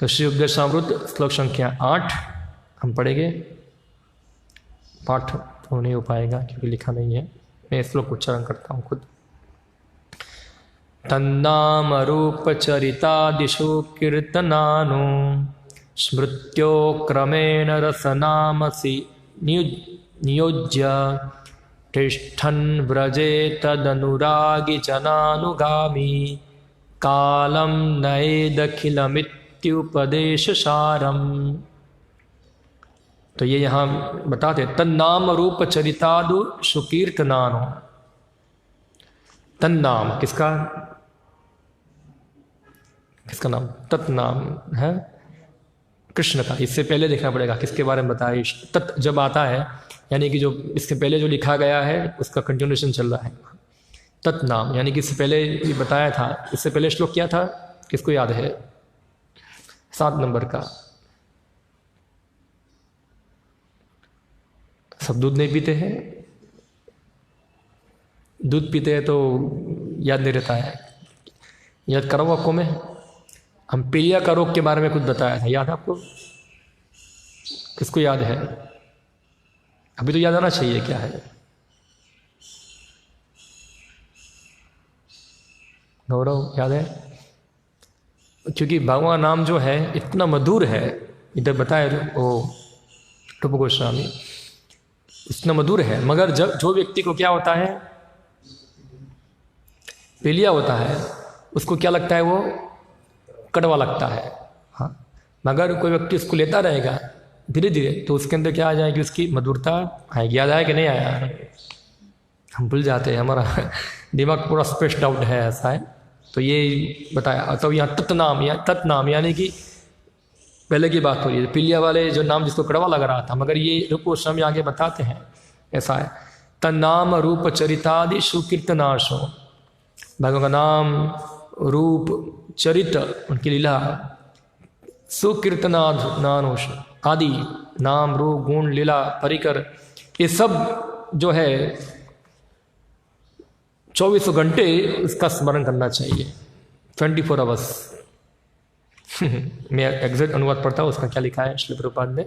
तो श्री उपदेशामृत श्लोक संख्या 8 हम पढ़ेंगे। पाठ तो नहीं हो पाएगा क्योंकि लिखा नहीं है, मैं श्लोक उच्चारण करता हूँ खुद। तन्नाम रूप चरितादिषु कीर्तनानु स्मृत्यो क्रमेण रसनामसि नियोज्य तिष्ठन् व्रजे तदनुरागी जनानुगामी कालं नयेदखिलमित्युपदेशसारम्। तो ये यहाँ बताते तन्नाम रूप चरितादु सुकीर्तनानो। तन्नाम किसका नाम? तत्नाम है कृष्ण का। इससे पहले देखना पड़ेगा किसके बारे में बताया। तत् जब आता है यानी कि जो इसके पहले जो लिखा गया है उसका कंटिन्यूएशन चल रहा है। तत्नाम यानी कि इससे पहले ये बताया था। इससे पहले श्लोक क्या था, किसको याद है? 7 नंबर का। सब दूध नहीं पीते हैं? दूध पीते हैं तो याद नहीं रहता है। याद करो आपको मैं। हम पीलिया का रोग के बारे में कुछ बताया था, याद है आपको? किसको याद है? अभी तो याद आना चाहिए क्या है। गौरव याद है? क्योंकि भगवान नाम जो है इतना मधुर है, इधर बताया वो रूप गोस्वामी, इतना मधुर है। मगर जब जो व्यक्ति को क्या होता है, पीलिया होता है, उसको क्या लगता है, वो कड़वा लगता है। हाँ, मगर कोई व्यक्ति उसको लेता रहेगा धीरे धीरे तो उसके अंदर क्या आ जाएगी, उसकी मधुरता आएगी। याद आया कि नहीं आया? हम भूल जाते हैं, हमारा दिमाग पूरा स्पेस्ड आउट है, ऐसा है। तो ये बताया। तो यहाँ तत्नाम यानी कि पहले की बात हो रही है, पीलिया वाले जो नाम जिसको कड़वा लग रहा था, मगर ये रूप गोस्वामी आगे बताते हैं ऐसा है। तन्नाम रूप चरितादि सुकीर्तनाशो। भगवान का नाम, रूप, चरित, उनकी लीला, सुकीर्तनानुष आदि नाम, रूप, गुण, लीला, परिकर, ये सब जो है 24 घंटे उसका स्मरण करना चाहिए, 24 आवर्स। मैं एग्जैक्ट अनुवाद पढ़ता हूँ उसका क्या लिखा है श्री प्रभुपाद ने।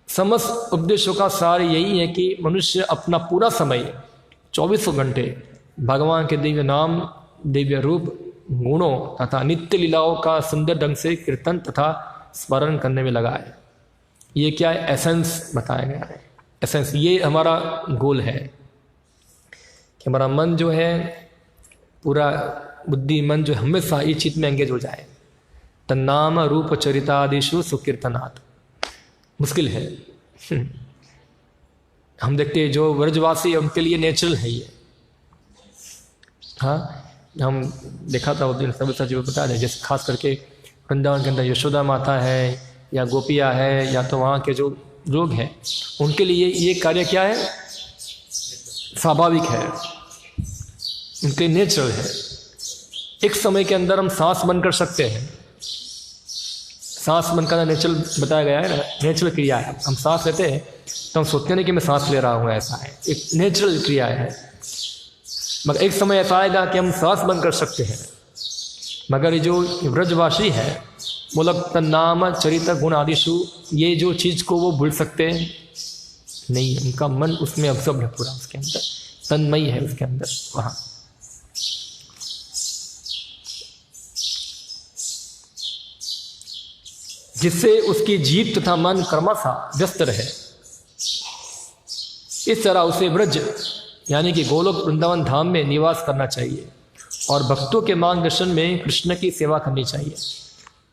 समस्त उपदेशों का सार यही है कि मनुष्य अपना पूरा समय 24 घंटे भगवान के दिव्य नाम, दिव्य रूप, गुणों तथा नित्य लीलाओं का सुंदर ढंग से कीर्तन तथा स्मरण करने में लगा है। ये क्या है? एसेंस बताया गया है। एसेंस, ये हमारा गोल है कि हमारा मन जो है, पूरा बुद्धि मन जो हमेशा इस चीज में एंगेज हो जाए। तन्नाम रूप चरितादिषु सुकीर्तनात्। मुश्किल है। हम देखते हैं जो व्रजवासी है उनके लिए नेचुरल है ये। हाँ, हम देखा था उस दिन सभी जी बता रहे, जैसे खास करके वृंदावन के अंदर यशोदा माता है या गोपिया है या तो वहाँ के जो लोग हैं, उनके लिए ये कार्य क्या है? स्वाभाविक है, उनके नेचुरल है। एक समय के अंदर हम सांस बंद कर सकते हैं। सांस बंद करना नेचुरल बताया गया है ना, नेचुरल क्रिया है। हम सांस लेते हैं तो हम सोचते नहीं कि मैं सांस ले रहा हूँ, ऐसा है, एक नेचुरल क्रिया है। मगर एक समय ऐसा आएगा कि हम सांस बंद कर सकते हैं। मगर ये जो व्रजवासी है वो लोग तन्नाम चरित गुण आदिशु, ये जो चीज़ को वो भूल सकते हैं नहीं। उनका मन उसमें अब्सॉर्ब है, पूरा उसके अंदर तन्मयी है उसके अंदर वहाँ। जिससे उसकी जीव तथा मन क्रमशः व्यस्त रहे। इस तरह उसे ब्रज यानी कि गोलोक वृंदावन धाम में निवास करना चाहिए और भक्तों के मार्गदर्शन में कृष्ण की सेवा करनी चाहिए।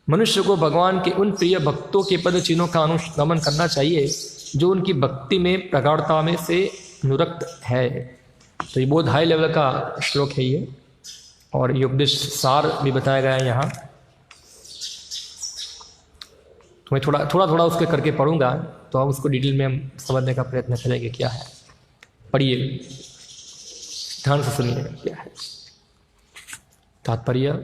मनुष्य को भगवान के उन प्रिय भक्तों के पद चिन्हों का अनुगमन करना चाहिए जो उनकी भक्ति में प्रगाढ़ता में से अनुरक्त है। तो ये बहुत हाई लेवल का श्लोक है ये, और ये उपदेश सार भी बताया गया है यहाँ। तो मैं थोड़ा उसके करके पढ़ूंगा तो हम उसको डिटेल में हम समझने का प्रयत्न करेंगे क्या है। पढ़िए, ध्यान से सुनिए क्या है तात्पर्य।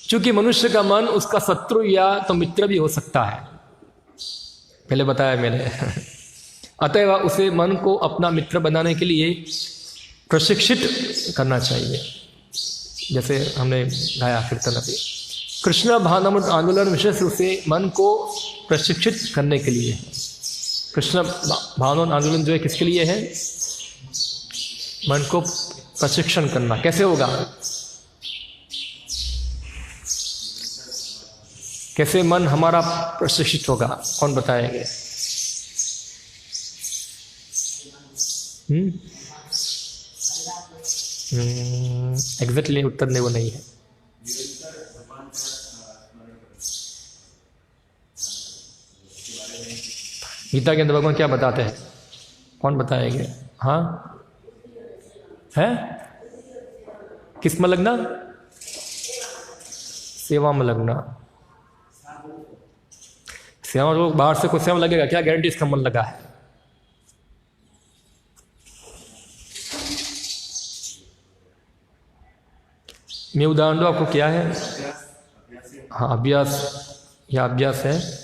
चूंकि मनुष्य का मन उसका शत्रु या तो मित्र भी हो सकता है, पहले बताया मैंने। अतएव उसे मन को अपना मित्र बनाने के लिए प्रशिक्षित करना चाहिए। जैसे हमने गाया कीर्तन अभी, कृष्ण भावनामृत आंदोलन विशेष रूप से मन को प्रशिक्षित करने के लिए है। कृष्ण भावनामृत आंदोलन जो है किसके लिए है? मन को प्रशिक्षण करना। कैसे होगा? कैसे मन हमारा प्रशिक्षित होगा? कौन बताएंगे? एग्जैक्टली उत्तर नहीं, वो नहीं है। गीता के अंदर भगवान क्या बताते हैं? कौन बताएंगे? हाँ है? किस में लगना? सेवा में लगना। सेवा में लोग बाहर से कुछ सेवा लगेगा, क्या गारंटी इसका मन लगा है? मैं उदाहरण दूँ आपको, क्या है? हाँ, अभ्यास या अभ्यास है।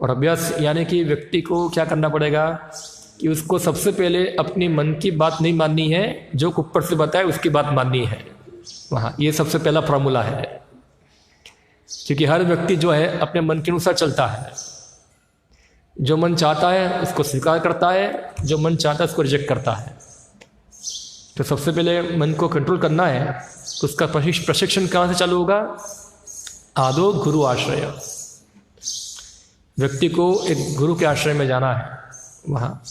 और अभ्यास यानी कि व्यक्ति को क्या करना पड़ेगा कि उसको सबसे पहले अपनी मन की बात नहीं माननी है, जो ऊपर से बताए उसकी बात माननी है। वहाँ ये सबसे पहला फॉर्मूला है, क्योंकि हर व्यक्ति जो है अपने मन के अनुसार चलता है। जो मन चाहता है उसको स्वीकार करता है, जो मन चाहता है उसको रिजेक्ट करता है। तो सबसे पहले मन को कंट्रोल करना है, तो उसका प्रशिक्षण कहाँ से चालू होगा? आदो गुरु आश्रय। व्यक्ति को एक गुरु के आश्रय में जाना है वहाँ,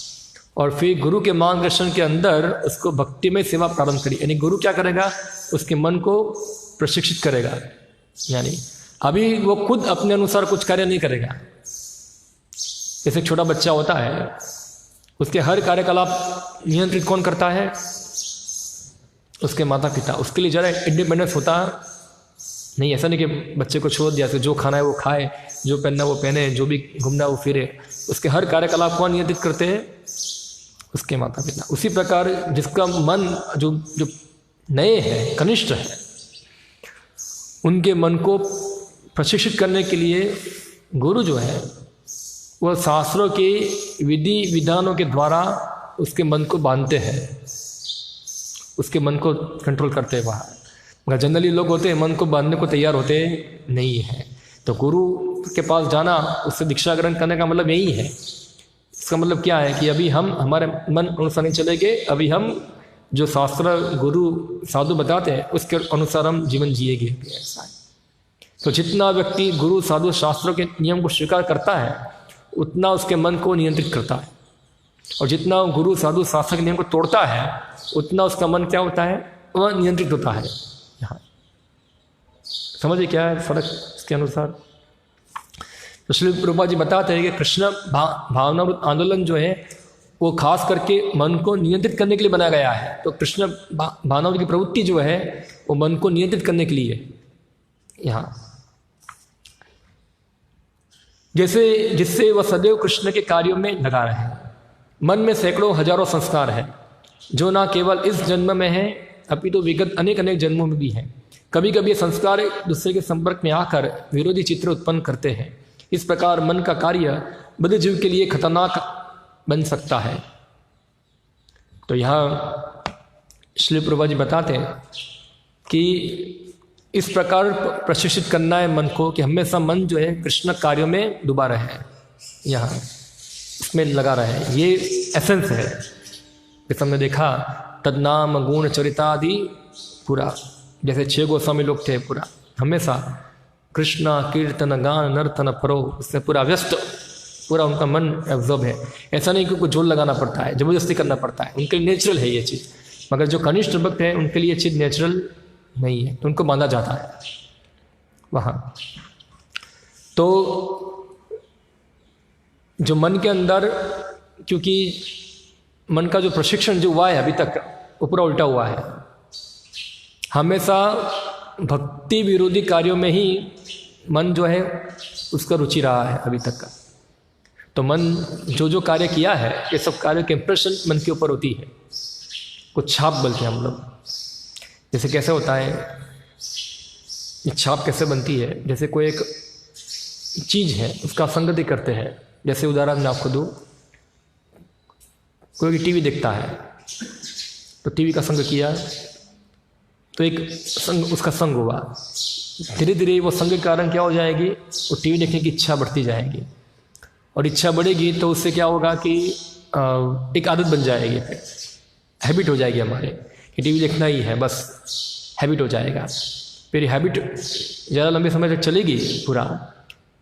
और फिर गुरु के मार्गदर्शन के अंदर उसको भक्ति में सेवा प्रारंभ करी। यानी गुरु क्या करेगा? उसके मन को प्रशिक्षित करेगा। यानी अभी वो खुद अपने अनुसार कुछ कार्य नहीं करेगा। जैसे छोटा बच्चा होता है, उसके हर कार्यकलाप नियंत्रित कौन करता है? उसके माता पिता। उसके लिए ज़रा इंडिपेंडेंस होता नहीं। ऐसा नहीं कि बच्चे को छोड़ दिया, तो जो खाना है वो खाए, जो पहनना है वो पहने, जो भी घूमना है वो फिरे। उसके हर कार्यकलाप को नियंत्रित करते हैं उसके माता पिता। उसी प्रकार जिसका मन जो नए हैं, कनिष्ठ है, उनके मन को प्रशिक्षित करने के लिए गुरु जो है वह शास्त्रों के विधि विधानों के द्वारा उसके मन को बांधते हैं, उसके मन को कंट्रोल करते हैं वहाँ। मगर जनरली लोग होते हैं मन को बांधने को तैयार होते नहीं हैं। तो गुरु के पास जाना, उससे दीक्षा ग्रहण करने का मतलब यही है। इसका मतलब क्या है कि अभी हम हमारे मन अनुसार नहीं चलेंगे, अभी हम जो शास्त्र गुरु साधु बताते हैं उसके अनुसार हम जीवन जिएंगे। ऐसा है। तो जितना व्यक्ति गुरु साधु शास्त्रों के नियम को स्वीकार करता है, उतना उसके मन को नियंत्रित करता है। और जितना गुरु साधु शास्त्र के नियम को तोड़ता है, उतना उसका मन क्या होता है? वह नियंत्रित होता है। यहाँ समझिए क्या है फर्क इसके अनुसार। तो श्री प्रभुपाद जी बताते हैं कि कृष्ण भावनामृत आंदोलन जो है वो खास करके मन को नियंत्रित करने के लिए बनाया गया है। तो कृष्ण भावनामृत की प्रवृत्ति जो है वो मन को नियंत्रित करने के लिए यहाँ, जैसे जिससे वह सदैव कृष्ण के कार्यों में लगा रहे। मन में सैकड़ों हजारों संस्कार है जो ना केवल इस जन्म में है अपितु विगत अनेक अनेक जन्मों में भी हैं। कभी कभी ये संस्कार एक दूसरे के संपर्क में आकर विरोधी चित्र उत्पन्न करते हैं। इस प्रकार मन का कार्य बद्ध जीव के लिए खतरनाक बन सकता है। तो यहाँ श्री प्रभुपाद जी बताते हैं कि इस प्रकार प्रशिक्षित करना है मन को कि हमेशा मन जो है कृष्ण कार्यों में डूबा रहे, यहाँ इसमें लगा रहे। ये एसेंस है। जैसे हमने देखा तदनाम गुण चरितादि पूरा, जैसे 6 गोस्वामी लोग थे, पूरा हमेशा कृष्णा कीर्तन गान नर्तन परो, उससे पूरा व्यस्त, पूरा उनका मन एब्जॉर्ब है। ऐसा नहीं कि उनको जोर लगाना पड़ता है, जबरदस्ती करना पड़ता है। उनके लिए नेचुरल है ये चीज़। मगर जो कनिष्ठ भक्त है उनके लिए ये चीज़ नेचुरल नहीं है, तो उनको बांधा जाता है वहाँ। तो जो मन के अंदर, क्योंकि मन का जो प्रशिक्षण जो हुआ है अभी तक वो पूरा उल्टा हुआ है। हमेशा भक्ति विरोधी कार्यों में ही मन जो है उसका रुचि रहा है अभी तक का। तो मन जो जो कार्य किया है ये सब कार्य के इम्प्रेशन मन के ऊपर होती है, कुछ छाप बोलते हैं हम लोग। जैसे कैसे होता है ये छाप कैसे बनती है? जैसे कोई एक चीज़ है उसका संगति करते हैं। जैसे उदाहरण मैं आपको दूँ, कोई टीवी देखता है तो टीवी का संग किया तो एक संग, उसका संग हुआ। धीरे धीरे वो संग के कारण क्या हो जाएगी, वो टीवी देखने की इच्छा बढ़ती जाएगी, और इच्छा बढ़ेगी तो उससे क्या होगा कि एक आदत बन जाएगी, फिर हैबिट हो जाएगी हमारे कि टीवी देखना ही है, बस हैबिट हो जाएगा। फिर हैबिट ज़्यादा लंबे समय तक चलेगी पूरा,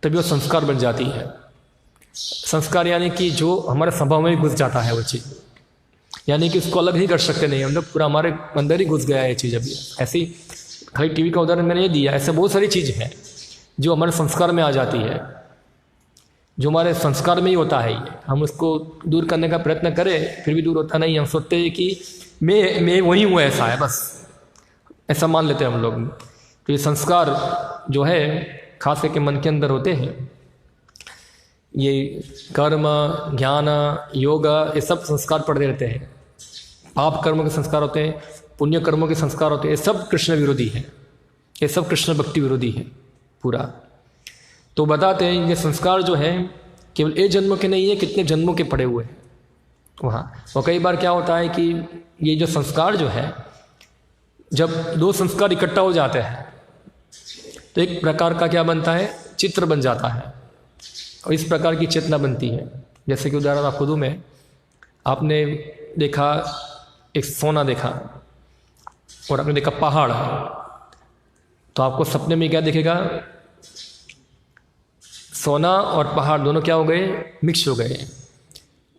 तभी वो संस्कार बन जाती है। संस्कार यानी कि जो हमारे स्वभाव में घुस जाता है वो चीज़, यानी कि उसको अलग ही कर सकते नहीं, हम लोग पूरा हमारे अंदर ही घुस गया है ये चीज़। अभी ऐसी खाली टीवी का उदाहरण मैंने ये दिया, ऐसे बहुत सारी चीज़ है जो हमारे संस्कार में आ जाती है, जो हमारे संस्कार में ही होता है। ये हम उसको दूर करने का प्रयत्न करें फिर भी दूर होता नहीं। हम सोचते हैं कि मैं वही हूँ, ऐसा है, बस ऐसा मान लेते हैं हम लोग। तो ये संस्कार जो है खास करके मन के अंदर होते हैं, ये कर्म, ज्ञान, योग, ये सब संस्कार पड़ते रहते हैं। पाप कर्मों के संस्कार होते हैं, पुण्य कर्मों के संस्कार होते हैं, ये सब कृष्ण विरोधी है, ये सब कृष्ण भक्ति विरोधी है पूरा। तो बताते हैं ये संस्कार जो है केवल एक जन्म के नहीं है, कितने जन्मों के पड़े हुए हैं वहाँ। और कई बार क्या होता है कि ये जो संस्कार जो है, जब दो संस्कार इकट्ठा हो जाते हैं तो एक प्रकार का क्या बनता है, चित्र बन जाता है, और इस प्रकार की चेतना बनती है। जैसे कि उदाहरण आपको दूँ मैं, आपने देखा एक सोना देखा और आपने देखा पहाड़, तो आपको सपने में क्या दिखेगा, सोना और पहाड़ दोनों क्या हो गए, मिक्स हो गए।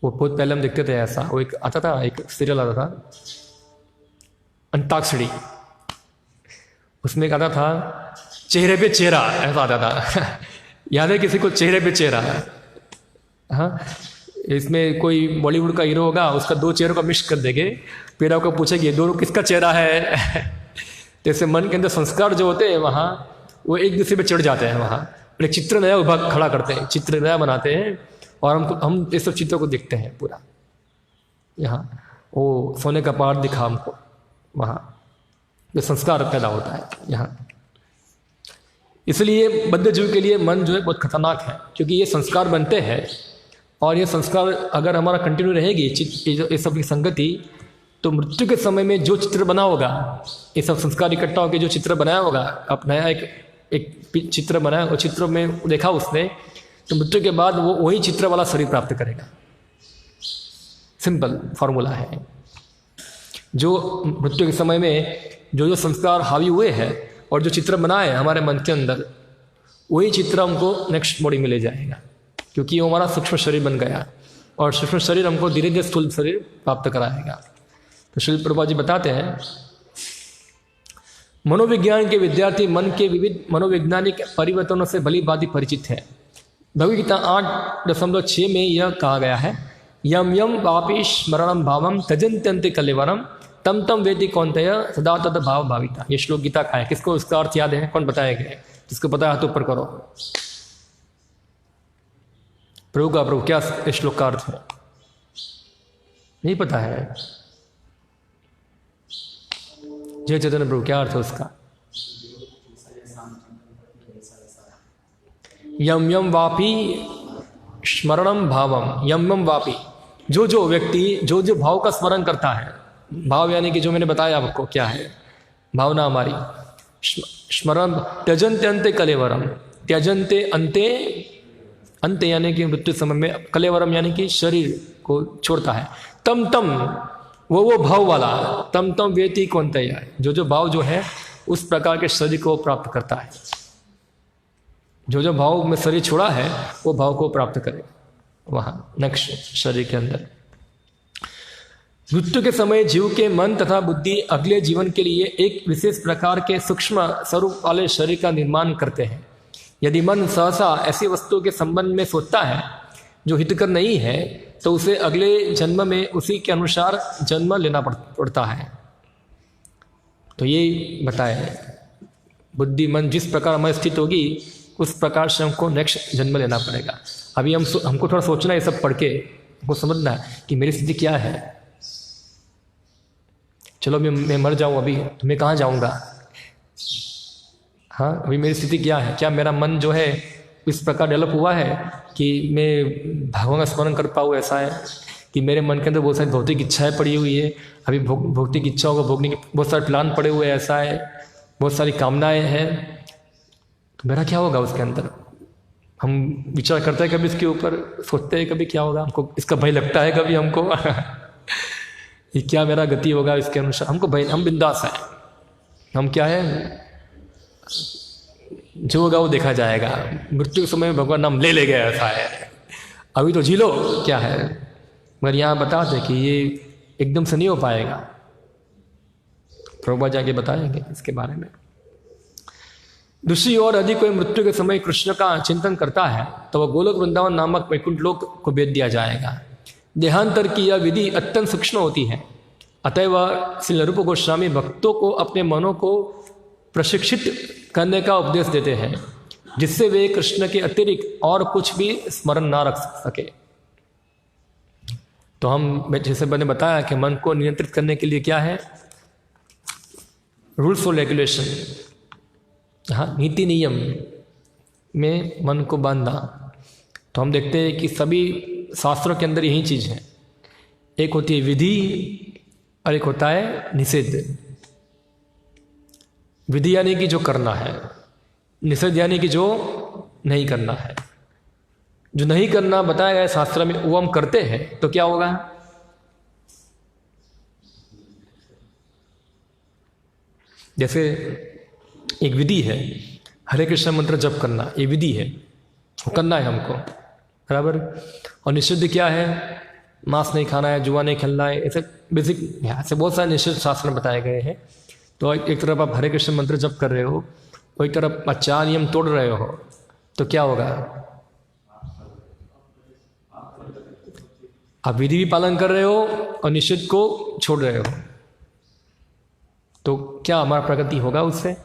वो बहुत पहले हम देखते थे ऐसा, वो एक आता था, एक सीरियल आता था अंताक्षरी, उसमें एक आता था चेहरे पे चेहरा, ऐसा आता था याद है किसी को, चेहरे पे चेहरा? हाँ, इसमें कोई बॉलीवुड का हीरो होगा, उसका दो चेहरों का मिक्स कर देंगे, फिर आपको पूछेगी दोनों किसका चेहरा है जैसे मन के अंदर संस्कार जो होते हैं वहाँ, वो एक दूसरे पे चढ़ जाते हैं वहाँ, एक चित्र नया उभा खड़ा करते हैं, चित्र नया बनाते हैं, और हम इस सब चित्रों को देखते हैं पूरा। यहाँ वो सोने का पहाड़ दिखा हमको, वहाँ ये संस्कार पैदा होता है यहाँ। इसलिए बद्ध जीव के लिए मन जो है बहुत खतरनाक है, क्योंकि ये संस्कार बनते हैं, और ये संस्कार अगर हमारा कंटिन्यू रहेगी ये सब की संगति, तो मृत्यु के समय में जो चित्र बना होगा, ये सब संस्कार इकट्ठा होकर जो चित्र बनाया होगा, अब नया एक चित्र बनाया, और चित्रों में देखा उसने, तो मृत्यु के बाद वो वही चित्र वाला शरीर प्राप्त करेगा। सिंपल फॉर्मूला है। जो मृत्यु के समय में जो संस्कार हावी हुए हैं और जो चित्र बनाए हमारे मन के अंदर, वही चित्र हमको नेक्स्ट बॉडी में ले जाएगा, क्योंकि वो हमारा सूक्ष्म शरीर बन गया, और सूक्ष्म शरीर हमको धीरे धीरे स्थूल शरीर प्राप्त कराएगा। तो श्रील प्रभुपाद जी बताते हैं, मनोविज्ञान के विद्यार्थी मन के विविध मनोवैज्ञानिक परिवर्तनों से भली भांति परिचित है। भगवद गीता 8.6 में यह कहा गया है, यम यम वापि स्मरणम भावम त्यजन्त्यन्ते कलेवरम तम तम वेति कौन्तेय सदा तद भाव भाविता। ये श्लोक गीता का है। किसको इसका अर्थ याद है? कौन बताएगा? जिसको पता है हाथ ऊपर करो। प्रभु क्या इस श्लोक का अर्थ है? नहीं पता है? जय चैतन्य प्रभु, क्या अर्थ है उसका? यम यम वापि स्मरणम भावम, यम यम वापि, जो व्यक्ति जो भाव का स्मरण करता है, भाव यानी कि जो मैंने बताया आपको क्या है, भावना हमारी, स्मरण त्यजन्ते अंते कलेवरम, त्यजन्ते अंते, अंते यानी कि मृत्यु समय में, कलेवरम यानी कि शरीर को छोड़ता है, तम तम वो भाव वाला, तम तम वेति कौन्तेय, जो भाव जो है उस प्रकार के शरीर को प्राप्त करता है। जो भाव में शरीर छोड़ा है वो भाव को प्राप्त करे वहाँ नेक्स्ट शरीर के अंदर। मृत्यु के समय जीव के मन तथा बुद्धि अगले जीवन के लिए एक विशेष प्रकार के सूक्ष्म स्वरूप वाले शरीर का निर्माण करते हैं। यदि मन सहसा ऐसी वस्तु के संबंध में सोचता है जो हितकर नहीं है, तो उसे अगले जन्म में उसी के अनुसार जन्म लेना पड़ता है। तो ये बताया, बुद्धि मन जिस प्रकार हमारी स्थित होगी उस प्रकार से हमको नेक्स्ट जन्म लेना पड़ेगा। अभी हमको थोड़ा सोचना है, ये सब पढ़ के हमको समझना है कि मेरी स्थिति क्या है। चलो मैं मर जाऊं अभी तो मैं कहाँ जाऊंगा? हाँ, अभी मेरी स्थिति क्या है? क्या मेरा मन जो है इस प्रकार डेवलप हुआ है कि मैं भगवान का स्मरण कर पाऊँ? ऐसा है कि मेरे मन के अंदर बहुत सारी भौतिक इच्छाएं पड़ी हुई है, अभी भौतिक इच्छाओं को भोगने के बहुत सारे प्लान पड़े हुए हैं, ऐसा है, बहुत सारी कामनाएं हैं, तो मेरा क्या होगा उसके अंदर? हम विचार करते हैं कभी इसके ऊपर, सोचते हैं कभी क्या होगा, हमको इसका भय लगता है कभी हमको ये क्या मेरा गति होगा इसके अनुसार, हमको भय, हम बिंदास हैं, हम क्या है, जो होगा वो देखा जाएगा। मृत्यु के समय में भगवान नाम ले गया, ऐसा है, अभी तो जी लो, क्या है। मगर यहाँ बताते कि ये एकदम से नहीं हो पाएगा, प्रभुपाद जाके बताएंगे इसके बारे में। दूसरी ओर यदि कोई मृत्यु के समय कृष्ण का चिंतन करता है तो वह गोलोक वृंदावन नामक वैकुंठ लोक को भेज दिया जाएगा। देहांतर की यह विधि अत्यंत सूक्ष्म होती है, अतएव श्री रूप गोस्वामी भक्तों को अपने मनों को प्रशिक्षित करने का उपदेश देते हैं, जिससे वे कृष्ण के अतिरिक्त और कुछ भी स्मरण ना रख सके। तो हम जैसे मैंने बताया कि मन को नियंत्रित करने के लिए क्या है, रूल्स और रेगुलेशन, हाँ, नीति नियम में मन को बांधना। तो हम देखते हैं कि सभी शास्त्रों के अंदर यही चीज़ है, एक होती है विधि और एक होता है निषेध। विधि यानी कि जो करना है, निषेध यानी कि जो नहीं करना है। जो नहीं करना बताया गया शास्त्र में वो हम करते हैं तो क्या होगा, जैसे एक विधि है, हरे कृष्ण मंत्र जप करना, ये विधि है, वो करना है हमको, बराबर। और निषिद्ध क्या है, मांस नहीं खाना है, जुआ नहीं खेलना है, ऐसे बेसिक ऐसे बहुत सारे निषिद्ध शास्त्र में बताए गए हैं। तो एक तरफ आप हरे कृष्ण मंत्र जप कर रहे हो, और एक तरफ आप 4 नियम तोड़ रहे हो, तो क्या होगा, आप विधि भी पालन कर रहे हो और निषिद्ध को छोड़ रहे हो, तो क्या हमारा प्रगति होगा उससे।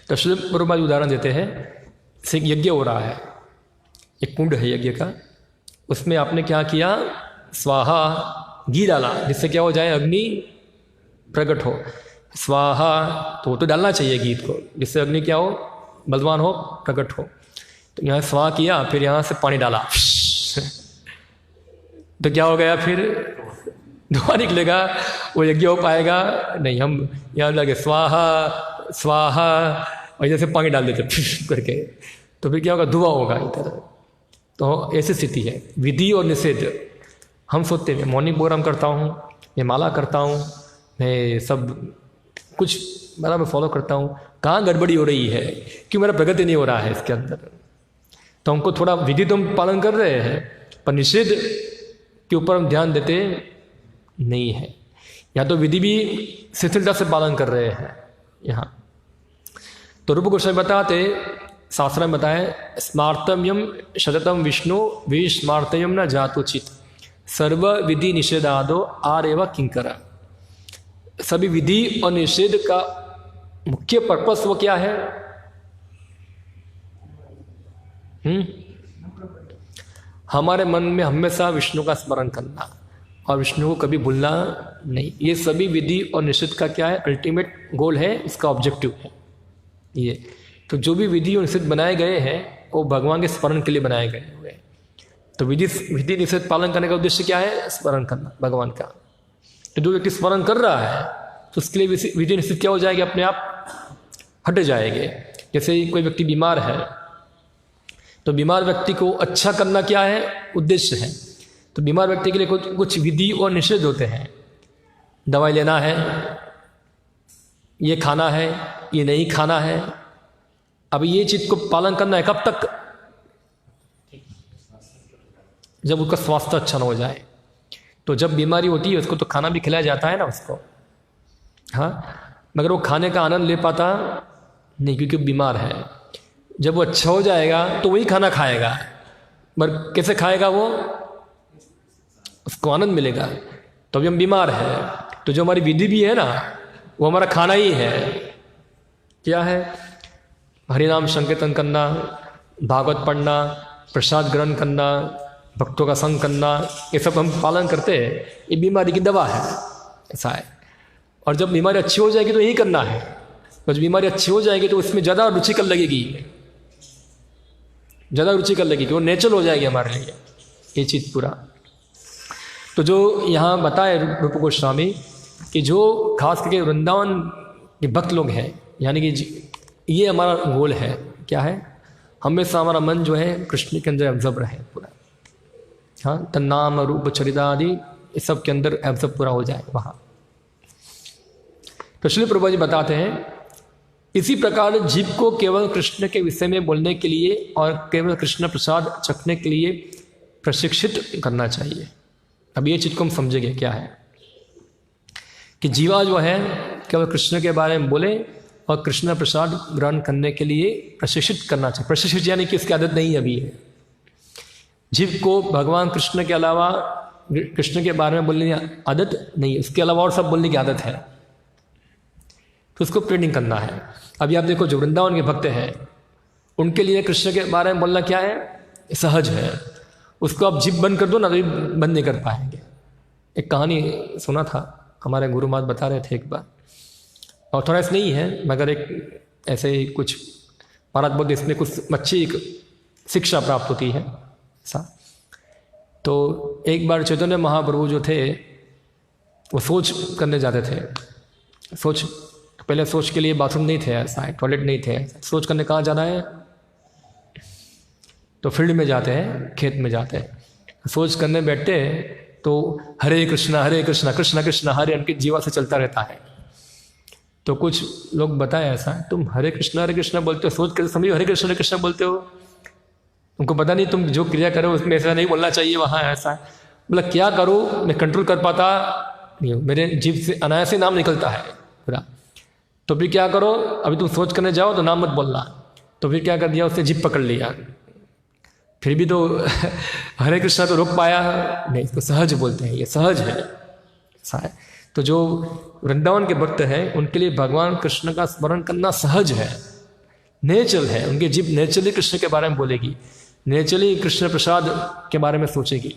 तो श्री प्रभुपाद उदाहरण देते हैं, एक यज्ञ हो रहा है, एक कुंड है यज्ञ का, उसमें आपने क्या किया, स्वाहा घी डाला, जिससे क्या हो जाए, अग्नि प्रकट हो। स्वाहा तो डालना चाहिए घी को, जिससे अग्नि क्या हो, बलवान हो, प्रकट हो। तो यहाँ स्वाहा किया, फिर यहाँ से पानी डाला तो क्या हो गया, फिर धुआं निकलेगा, वो यज्ञ हो पाएगा नहीं। हम यहाँ लगे स्वाहा स्वाहा और जैसे पानी डाल देते करके, तो फिर क्या होगा, धुआं होगा इधर। तो ऐसी स्थिति है विधि और निषेध। हम सोचते हैं मॉर्निंग प्रोग्राम करता हूँ, मैं माला करता हूँ, मैं सब कुछ बराबर फॉलो करता हूँ, कहाँ गड़बड़ी हो रही है, क्यों मेरा प्रगति नहीं हो रहा है इसके अंदर। तो हमको थोड़ा विधि तो हम पालन कर रहे हैं, पर निषेध के ऊपर हम ध्यान देते नहीं है, या तो विधि भी शिथिलता से पालन कर रहे हैं यहाँ। तो रूप गोस्वामी बताते, शास्त्र में बताए, स्मार्तम्यम शततम विष्णु विस्मार्तयम न जातुचित सर्व विधि निषेधादो आरेव किंकर। सभी विधि और निषेध का मुख्य पर्पस वो क्या है, हमारे मन में हमेशा विष्णु का स्मरण करना और विष्णु को कभी भूलना नहीं। ये सभी विधि और निषेध का क्या है, अल्टीमेट गोल है, इसका ऑब्जेक्टिव है ये। तो जो भी विधि और निषेध बनाए गए हैं वो भगवान के स्मरण के लिए बनाए गए हुए। तो विधि निषेध पालन करने का उद्देश्य क्या है, स्मरण करना भगवान का। तो जो व्यक्ति स्मरण कर रहा है तो उसके लिए विधि निषेध क्या हो जाएगी, अपने आप हट जाएंगे। जैसे कोई व्यक्ति बीमार है, तो बीमार व्यक्ति को अच्छा करना क्या है, उद्देश्य है। तो बीमार व्यक्ति के लिए कुछ विधि और निषेध होते हैं, दवाई लेना है, ये खाना है, ये नहीं खाना है। अब ये चीज को पालन करना है कब तक, जब उसका स्वास्थ्य अच्छा ना हो जाए। तो जब बीमारी होती है उसको तो खाना भी खिलाया जाता है ना उसको, हाँ, मगर वो खाने का आनंद ले पाता नहीं क्योंकि बीमार है। जब वो अच्छा हो जाएगा तो वही खाना खाएगा, मगर कैसे खाएगा वो, उसको आनंद मिलेगा। तो अभी हम बीमार है, तो जो हमारी विधि भी है ना, वो हमारा खाना ही है। क्या है, हरिनाम संकीर्तन करना, भागवत पढ़ना, प्रसाद ग्रहण करना, भक्तों का संग करना, ये सब हम पालन करते हैं। ये बीमारी की दवा है, ऐसा है। और जब बीमारी अच्छी हो जाएगी तो यही करना है। तो जब बीमारी अच्छी हो जाएगी तो उसमें ज़्यादा रुचिकर लगेगी, ज़्यादा रुचिकर लगेगी, वो नेचुरल हो जाएगी हमारे लिए ये चीज़ पूरा। तो जो यहाँ बताए रूप गोस्वामी कि जो खास करके वृंदावन के भक्त लोग हैं, यानी कि ये हमारा गोल है। क्या है? हमेशा हमारा मन जो है कृष्ण के अंदर एब्जॉर्ब रहे पूरा। हाँ, तन्नाम रूप चरिता आदि इस सब के अंदर एब्जॉर्ब पूरा हो जाए वहाँ। तो श्रील प्रभुपाद जी बताते हैं, इसी प्रकार जीव को केवल कृष्ण के विषय में बोलने के लिए और केवल कृष्ण प्रसाद चखने के लिए प्रशिक्षित करना चाहिए। अब ये चीज़ को हम समझेंगे क्या है कि जीवा जो है केवल कृष्ण के बारे में बोले और कृष्ण प्रसाद ग्रहण करने के लिए प्रशिक्षित करना चाहिए। प्रशिक्षित यानी कि इसकी आदत नहीं अभी है। जीव को भगवान कृष्ण के अलावा कृष्ण के बारे में बोलने की आदत नहीं है, उसके अलावा और सब बोलने की आदत है, तो उसको ट्रेनिंग करना है। अभी आप देखो जो वृंदावन के भक्त हैं उनके लिए कृष्ण के बारे में बोलना क्या है? सहज है। उसको आप जीभ बंद कर दो ना तो बंद नहीं कर पाएंगे। एक कहानी सुना था, हमारे गुरु महाराज बता रहे थे एक बार, ऑथोराइज नहीं है मगर एक ऐसे ही कुछ महाराज बोलते इसमें कुछ अच्छी शिक्षा प्राप्त होती है ऐसा। तो एक बार चैतन्य महाप्रभु जो थे वो शौच करने जाते थे। शौच पहले शौच के लिए बाथरूम नहीं थे ऐसा, टॉयलेट नहीं थे। शौच करने कहाँ जाना है? तो फील्ड में जाते हैं, खेत में जाते हैं। शौच करने बैठते हैं तो हरे कृष्णा कृष्णा कृष्णा हरे उनके जीवा से चलता रहता है। तो कुछ लोग बताए ऐसा, तुम हरे कृष्णा बोलते हो, शौच करते समय हरे कृष्णा बोलते हो, तुमको पता नहीं तुम जो क्रिया करो उसमें ऐसा नहीं बोलना चाहिए वहाँ ऐसा। बोला क्या करूँ, मैं कंट्रोल कर पाता नहीं, मेरे जीभ से अनायास ही नाम निकलता है पूरा। तो फिर क्या करो, अभी तुम शौच करने जाओ तो नाम मत बोलना। तो फिर क्या कर दिया, उसने जीभ पकड़ लिया। फिर भी तो हरे कृष्णा तो रोक पाया नहीं, इसको सहज बोलते हैं, ये सहज है ऐसा है। तो जो वृंदावन के भक्त हैं उनके लिए भगवान कृष्ण का स्मरण करना सहज है, नेचुरल है। उनकी जीभ नेचुरली कृष्ण के बारे में बोलेगी, नेचुरली कृष्ण प्रसाद के बारे में सोचेगी।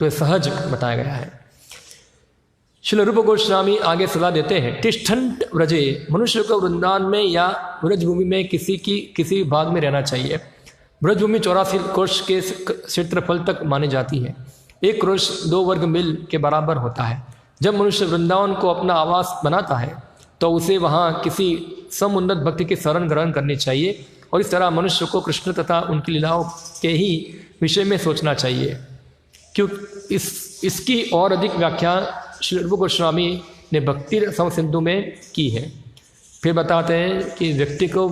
तो ये सहज बताया गया है। श्रील रूप गोस्वामी आगे सलाह देते हैं, तिष्ठन्त व्रजे, मनुष्य को वृंदावन में या व्रजभूमि में किसी भाग में रहना चाहिए। व्रजभूमि 84 कोश के क्षेत्रफल तक मानी जाती है। 1 कोश 2 वर्ग मील के बराबर होता है। जब मनुष्य वृंदावन को अपना आवास बनाता है तो उसे वहाँ किसी समुन्नत भक्ति की शरण ग्रहण करनी चाहिए और इस तरह मनुष्य को कृष्ण तथा उनकी लीलाओं के ही विषय में सोचना चाहिए। क्यों इसकी और अधिक व्याख्या श्री रूप गोस्वामी ने भक्ति रसम सिंधु में की है। फिर बताते हैं कि व्यक्ति को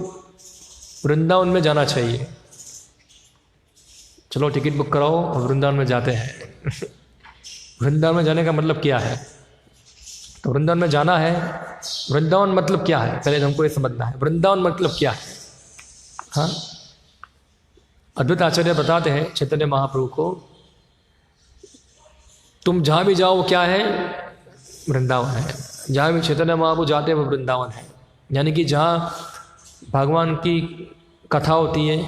वृंदावन में जाना चाहिए। चलो टिकट बुक कराओ और वृंदावन में जाते हैं। वृंदावन में जाने का मतलब क्या है? तो वृंदावन में जाना है, वृंदावन मतलब क्या है पहले हमको ये समझना है। वृंदावन मतलब क्या है? हाँ, अद्वैत आचार्य बताते हैं चैतन्य महाप्रभु को, तुम जहाँ भी जाओ वो क्या है? वृंदावन है। जहाँ भी चैतन्य महाप्रभु जाते हैं वो वृंदावन है। यानी कि जहाँ भगवान की कथा होती है,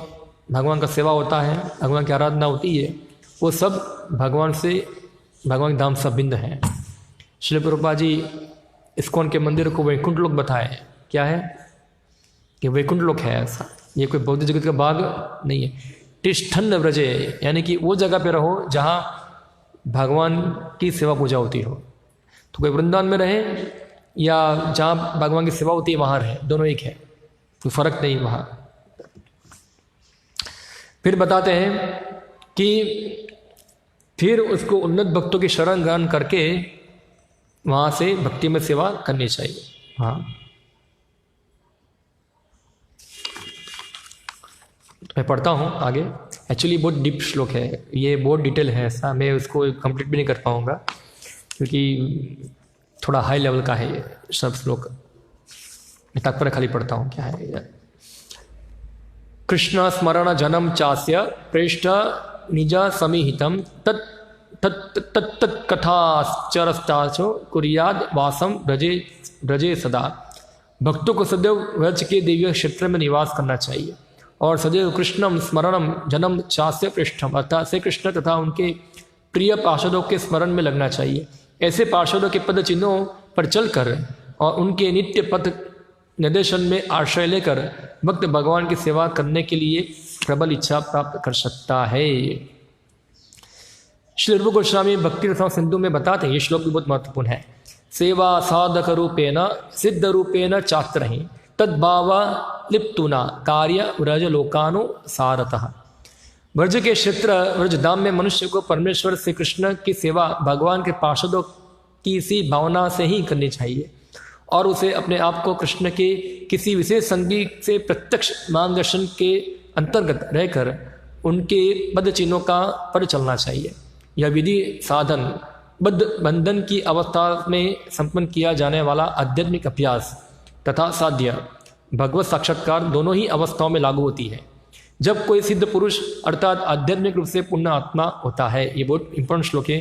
भगवान का सेवा होता है, भगवान की आराधना होती है, वो सब भगवान से, भगवान के धाम से भिन्न है। श्रील प्रभुपाद जी इस्कॉन के मंदिर को वैकुंठ लोक बताए। क्या है कि वैकुंठ लोक है ऐसा, ये कोई बौद्ध जगत का बाग नहीं है। तिष्ठन व्रजे यानी कि वो जगह पे रहो जहाँ भगवान की सेवा पूजा होती हो। तो कोई वृंदावन में रहे या जहाँ भगवान की सेवा होती है वहाँ रहे, दोनों एक है, कोई फर्क नहीं वहाँ। फिर बताते हैं कि फिर उसको उन्नत भक्तों की शरण ग्रहण करके वहाँ से भक्ति में सेवा करनी चाहिए। हाँ, मैं पढ़ता हूँ आगे। एक्चुअली बहुत डीप श्लोक है, ये बहुत डिटेल है ऐसा, मैं उसको कंप्लीट भी नहीं कर पाऊँगा क्योंकि थोड़ा हाई लेवल का है ये सब श्लोक। मैं तात्पर्य खाली पढ़ता हूँ क्या है। कृष्ण स्मरण जनम चास्य प्रेष्ठ निज समीहितम तत्कथाश्चरस्ताचो कुर्याद वासम ब्रजे सदा। भक्तों को सदैव व्रज के दिव्य क्षेत्र में निवास करना चाहिए और सदैव कृष्णम स्मरणम जन्म चास्य पृष्ठम अर्थात श्री कृष्ण तथा उनके प्रिय पार्षदों के स्मरण में लगना चाहिए। ऐसे पार्षदों के पद चिन्हों पर चलकर और उनके नित्य पथ निर्देशन में आश्रय लेकर भक्त भगवान की सेवा करने के लिए प्रबल इच्छा प्राप्त कर सकता है। श्री रूप गोस्वामी भक्ति रसम सिंधु में बताते हैं, ये श्लोक भी बहुत महत्वपूर्ण है। सेवा साधक रूपेण सिद्ध रूपेण चात्रहि तद्भावा लिप्तुना कार्य व्रज लोकानुसारतः। व्रज के क्षेत्र व्रज धाम में मनुष्य को परमेश्वर श्री कृष्ण की सेवा भगवान के पार्षदों की सी भावना से ही करनी चाहिए और उसे अपने आप को कृष्ण के किसी विशेष संगी से प्रत्यक्ष मार्गदर्शन के अंतर्गत रहकर उनके बद्ध चिन्हों का पर चलना चाहिए। यह विधि साधन बद्ध बंधन की अवस्था में संपन्न किया जाने वाला आध्यात्मिक अभ्यास तथा साध्य भगवत साक्षात्कार दोनों ही अवस्थाओं में लागू होती है। जब कोई सिद्ध पुरुष अर्थात आध्यात्मिक रूप से पूर्ण आत्मा होता है, ये बहुत इंपॉर्टेंट श्लोक है,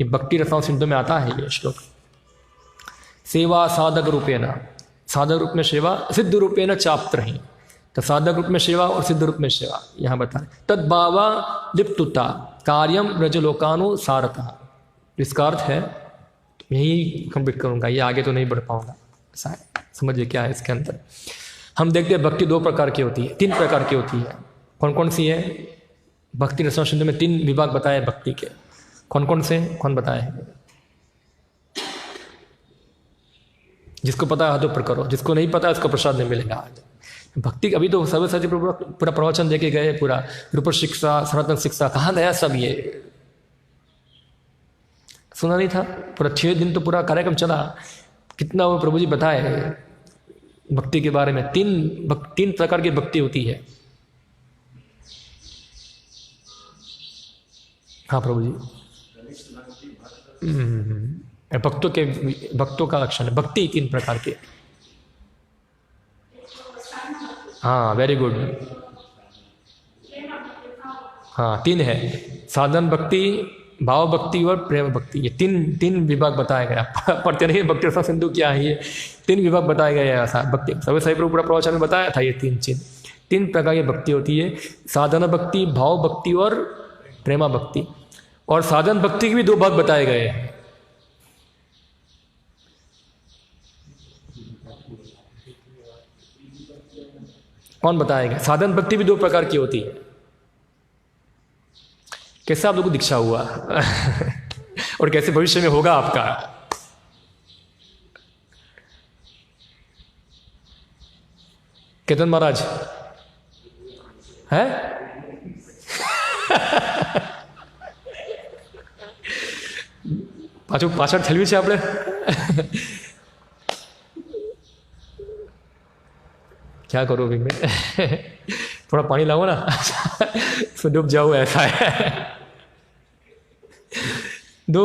ये भक्ति रसायन सिंधु में आता है ये श्लोक। सेवा साधक रूपेण, साधक रूप में सेवा, सिद्ध रूपेण चाप्त्र ही, तो साधक रूप में सेवा और सिद्ध रूप में सेवा यहाँ बता रहे। तद्भावा लिप्तुता कार्यम व्रजलोकानुसारतः, इसका अर्थ है, यही कंप्लीट करूँगा, ये आगे तो नहीं बढ़ पाऊंगा, समझिए क्या है इसके अंदर। हम देखते हैं भक्ति दो प्रकार की होती है, तीन प्रकार की होती है। कौन कौन सी है? भक्ति रसायन सिंधु में तीन विभाग बताए भक्ति के, कौन कौन से, कौन बताए? जिसको पता है हाथों पर करो, जिसको नहीं पता है उसको प्रसाद नहीं मिलेगा आज। भक्ति अभी तो सर्वसाची पूरा प्रवचन देके गए, पूरा रूप शिक्षा, सनातन शिक्षा, कहाँ गया सब? ये सुना नहीं था? पूरा 6 दिन तो पूरा कार्यक्रम चला, कितना वो प्रभु जी बताए भक्ति के बारे में। तीन प्रकार की भक्ति होती है। हाँ प्रभु जी, भक्तों का लक्षण है भक्ति, 3 प्रकार के। हाँ वेरी गुड, हाँ 3 है, साधन भक्ति, भाव भक्ति और प्रेम भक्ति। ये तीन विभाग बताया गया। पढ़ते नहीं भक्ति रसायन सिंधु क्या है, ये 3 विभाग बताए गए हैं ऐसा भक्ति। सभी पूरा प्रवचन में बताया था ये 3 चीज। 3 प्रकार की भक्ति होती है, साधन भक्ति, भाव भक्ति और प्रेमा भक्ति। और साधन भक्ति के भी 2 भाग बताए गए हैं। कौन बताएगा? साधन भक्ति भी 2 प्रकार की होती है। कैसे आप लोगों को दीक्षा हुआ और कैसे भविष्य में होगा आपका? केतन महाराज है पाछड़ छलवी છે આપણે क्या करूँ अभी मैं? थोड़ा पानी लाओ ना तो डूब जाओ, ऐसा है। दो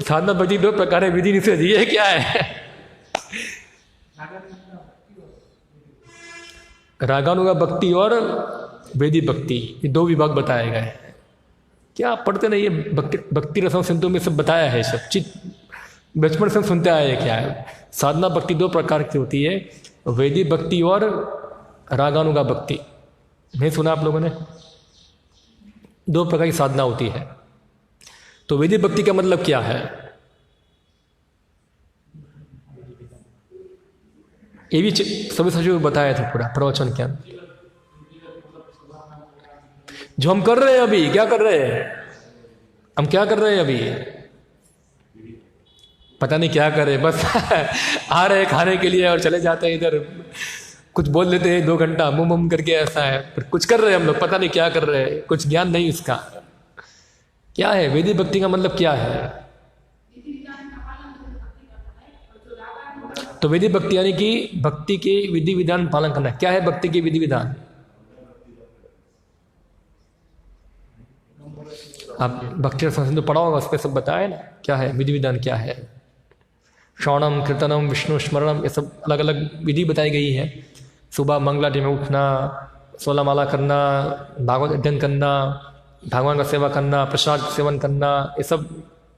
साधना भक्ति 2 प्रकार है, विधि निषेध, ये क्या है? रागानुगा भक्ति और वेदी भक्ति, ये 2 विभाग बताए गए हैं। क्या आप पढ़ते नहीं? ये भक्ति रसायन सिंधु में सब बताया है, सब चीज बचपन से सुनते आए। क्या है? साधना भक्ति 2 प्रकार की होती है, वेदी भक्ति और रागानुगा भक्ति। नहीं सुना आप लोगों ने? 2 प्रकार की साधना होती है। तो वेदी भक्ति का मतलब क्या है? ये भी सभी सचिव बताया था पूरा प्रवचन के अंदर। जो हम कर रहे हैं अभी, क्या कर रहे हैं हम? क्या कर रहे हैं अभी? पता नहीं क्या कर रहे, बस आ रहे खाने के लिए और चले जाते हैं इधर, कुछ बोल लेते हैं 2 घंटा मुंह मुंह करके, ऐसा है। पर कुछ कर रहे हैं हम लोग, पता नहीं क्या कर रहे हैं, कुछ ज्ञान नहीं इसका। क्या है वेदी भक्ति का मतलब? क्या है? तो वेदी भक्ति यानी कि भक्ति के विधि विधान पालन करना। क्या है भक्ति के विधि विधान? आप भक्ति रसायन सिंधु पढ़ा होगा, उस पर सब बताया ना क्या है विधि विधान, क्या है। श्रवणम, कीर्तनम, विष्णु स्मरणम, ये सब अलग अलग विधि बताई गई है। सुबह मंगला टाइम में उठना, 16 माला करना, भागवत अध्ययन करना, भगवान का सेवा करना, प्रसाद सेवन करना, ये सब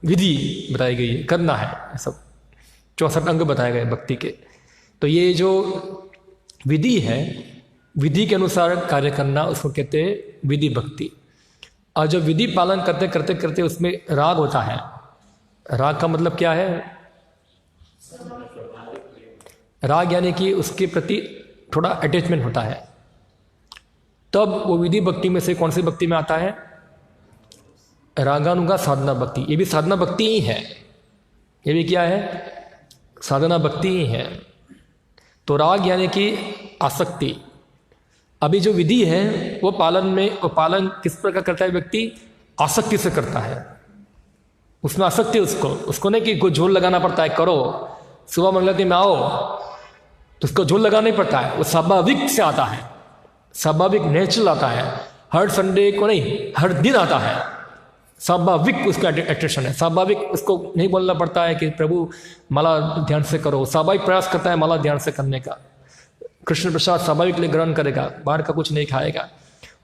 विधि बताई गई है, करना है। ये सब 64 अंग बताए गए भक्ति के। तो ये जो विधि है, विधि के अनुसार कार्य करना, उसको कहते हैं विधि भक्ति। और जब विधि पालन करते करते करते उसमें राग होता है। राग का मतलब क्या है? राग यानी कि उसके प्रति थोड़ा अटैचमेंट होता है, तब वो विधि भक्ति में से कौन सी भक्ति में आता है? रागानुगा साधना भक्ति। ये भी साधना भक्ति ही है, ये भी क्या है? साधना भक्ति ही है। तो राग यानी कि आसक्ति। अभी जो विधि है वो पालन किस प्रकार करता है व्यक्ति? आसक्ति से करता है, उसमें आसक्ति उसको नहीं कि कोई झोल लगाना पड़ता है, करो सुबह मंगलती में आओ तो उसको झोल लगाना नहीं पड़ता है, वो स्वाभाविक से आता है, स्वाभाविक नेचुरल आता है। हर संडे को नहीं, हर दिन आता है, स्वाभाविक उसका अट्रैक्शन है। स्वाभाविक उसको नहीं बोलना पड़ता है कि प्रभु माला ध्यान से करो, स्वाभाविक प्रयास करता है माला ध्यान से करने का। कृष्ण प्रसाद स्वाभाविक लिए ग्रहण करेगा, बाहर का कुछ नहीं खाएगा,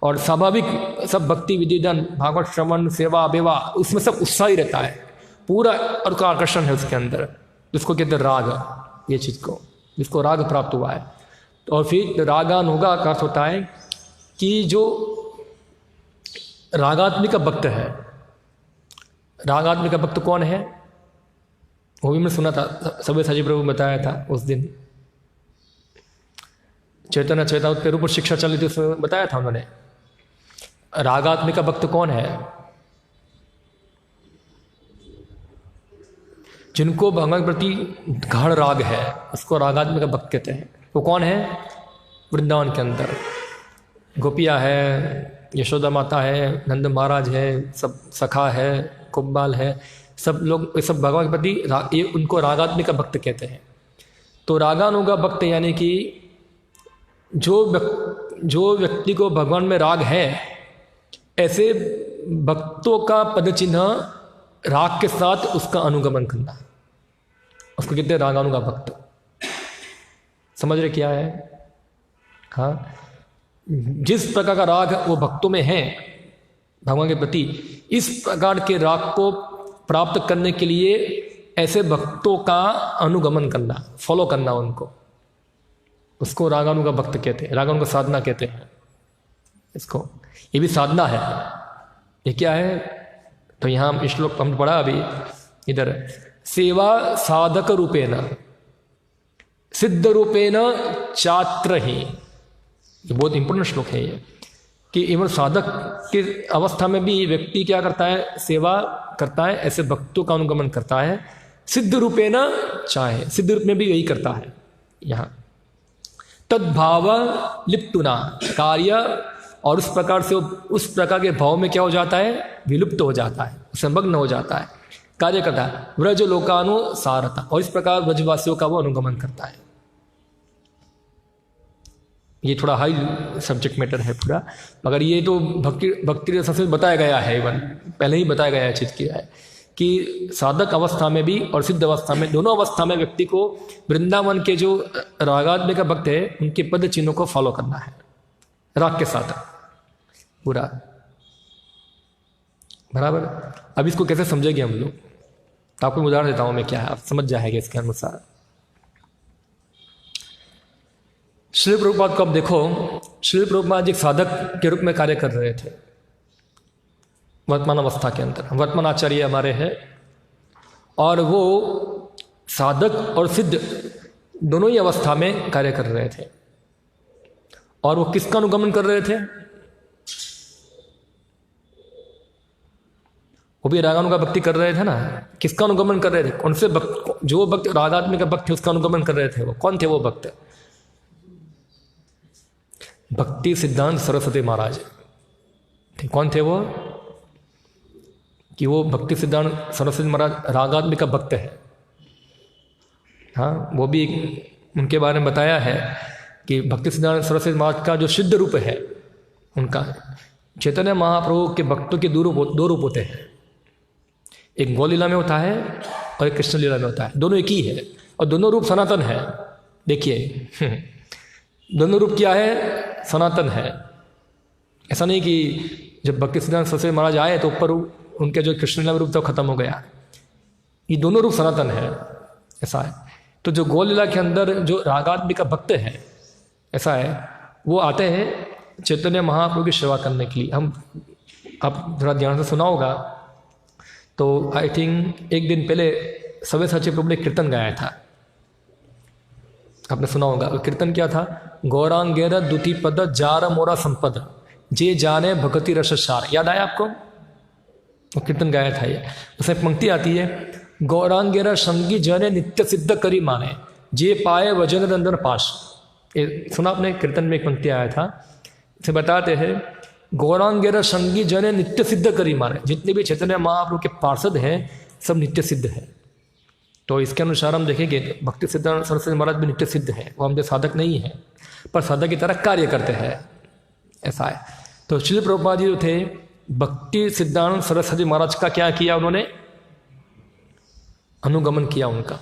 और स्वाभाविक सब भक्ति विधिधन भागवत श्रवण सेवा बेवा उसमें सब उत्साह ही रहता है, पूरा और का आकर्षण है उसके अंदर, जिसको कहते हैं राग। ये चीज को जिसको राग प्राप्त हुआ है। और फिर रागानुगा का अर्थ होता है कि जो रागात्मिक भक्त है। रागात्मिक भक्त कौन है? वो भी मैं सुना था, सव्यसाची प्रभु बताया था उस दिन चैतन्य चैतावत के ऊपर शिक्षा चल रही थी, उसमें बताया था उन्होंने। रागात्मिक भक्त कौन है? जिनको भगवान के प्रति गाढ़ राग है उसको रागात्मिक भक्त कहते हैं। वो कौन है? वृंदावन के अंदर गोपियाँ है, यशोदा माता है, नंद महाराज है, सब सखा है, कुब्बाल है, सब लोग सब भगवान के प्रति ये उनको रागात्मिक भक्त कहते हैं। तो रागानुगा भक्त यानी कि जो व्यक्ति को भगवान में राग है, ऐसे भक्तों का पद चिन्ह राग के साथ उसका अनुगमन करना, उसको कहते हैं रागानुगा भक्त। समझ रहे क्या है? हाँ, जिस प्रकार का राग वो भक्तों में है भगवान के प्रति, इस प्रकार के राग को प्राप्त करने के लिए ऐसे भक्तों का अनुगमन करना, फॉलो करना उनको, उसको रागानुगा भक्त कहते हैं। रागानुगा साधना कहते हैं इसको। ये भी साधना है। ये क्या है? तो यहाँ श्लोक हम पढ़ा अभी इधर, सेवा साधक रूपेण सिद्ध रूपेण चात्र ही। ये बहुत इंपॉर्टेंट श्लोक है ये, कि इवन साधक की अवस्था में भी व्यक्ति क्या करता है? सेवा करता है, ऐसे भक्तों का अनुगमन करता है। सिद्ध रूपेण चाहे, सिद्ध रूप में भी यही करता है। यहाँ तद्भाव लिप्तुना कार्य, और उस प्रकार से उस प्रकार के भाव में क्या हो जाता है? विलुप्त हो जाता है, संमग्न हो जाता है, कार्य करता है। व्रज लोकानुसारता, और इस प्रकार व्रजवासियों का वो अनुगमन करता है। ये थोड़ा हाई सब्जेक्ट मैटर है पूरा, मगर ये तो भक्ति रस में बताया गया है, इवन पहले ही बताया गया है, चीज किया है कि साधक अवस्था में भी और सिद्ध अवस्था में, दोनों अवस्था में व्यक्ति को वृंदावन के जो रागात्मिक भक्त है उनके पद चिन्हों को फॉलो करना है राग के साथ पूरा। बराबर? अब इसको कैसे समझेंगे हम लोग? तो आपको उदाहरण देता हूं मैं, क्या है आप समझ जाएंगे इसके अनुसार। श्री प्रभुपाद को अब देखो, श्री प्रभुपाद एक साधक के रूप में कार्य कर रहे थे वर्तमान अवस्था के अंदर। वर्तमान आचार्य हमारे हैं, और वो साधक और सिद्ध दोनों ही अवस्था में कार्य कर रहे थे। और वो किसका अनुगमन कर रहे थे? वो भी रागानुगा भक्ति कर रहे थे ना। किसका अनुगमन कर रहे थे? कौन से भक्त? जो भक्त रागात्मिक भक्त थे उसका अनुगमन कर रहे थे। वो कौन थे? वो भक्त भक्ति सिद्धांत सरस्वती महाराज। कौन थे वो? कि वो भक्ति सिद्धांत सरस्वती महाराज रागात्मिक भक्त है। हाँ, वो भी उनके बारे में बताया है कि भक्ति सिद्धांत सरस्वती महाराज का जो सिद्ध रूप है उनका, चैतन्य महाप्रभु के भक्तों के दो रूप होते हैं। एक गौ लीला में होता है और एक कृष्ण लीला में होता है। दोनों एक ही है और दोनों रूप सनातन है। देखिए दोनों रूप क्या है? सनातन है। ऐसा नहीं कि जब भक्ति सिद्धांत सरस्वती महाराज आए तो ऊपर उनके जो कृष्ण लीला रूप था खत्म हो गया। ये दोनों रूप सनातन है, ऐसा है। तो जो गौ लीला के अंदर जो रागात्मिक भक्त है, ऐसा है, वो आते हैं चैतन्य महाप्रभु की सेवा करने के लिए। हम आप थोड़ा ध्यान से सुना होगा तो आई थिंक एक दिन पहले सव्यसाची प्रभु ने कीर्तन गाया था, आपने सुना होगा। कीर्तन क्या था? गौरांगेर द्युति पद जार मोरा संपद जे जाने भगति रस सार। याद आया आपको? वो कीर्तन गाया था ये। उसमें पंक्ति आती है, गौरांगेर संगी जने नित्य सिद्ध करी माने जे पाए वजन रंदन पाश। ये सुना आपने, कीर्तन में एक पंक्ति आया था, इसे बताते हैं गौरांगेर संगी जने नित्य सिद्ध करी मारे। जितने भी चैतन्य महाप्रभु के पार्षद हैं सब नित्य सिद्ध है। तो इसके अनुसार हम देखेंगे भक्ति सिद्धांत सरस्वती महाराज भी नित्य सिद्ध है। वो हम जो साधक नहीं है पर साधक की तरह कार्य करते हैं, ऐसा है। तो श्री प्रभुपाद जी जो थे, भक्ति सिद्धांत सरस्वती महाराज का क्या किया उन्होंने? अनुगमन किया उनका।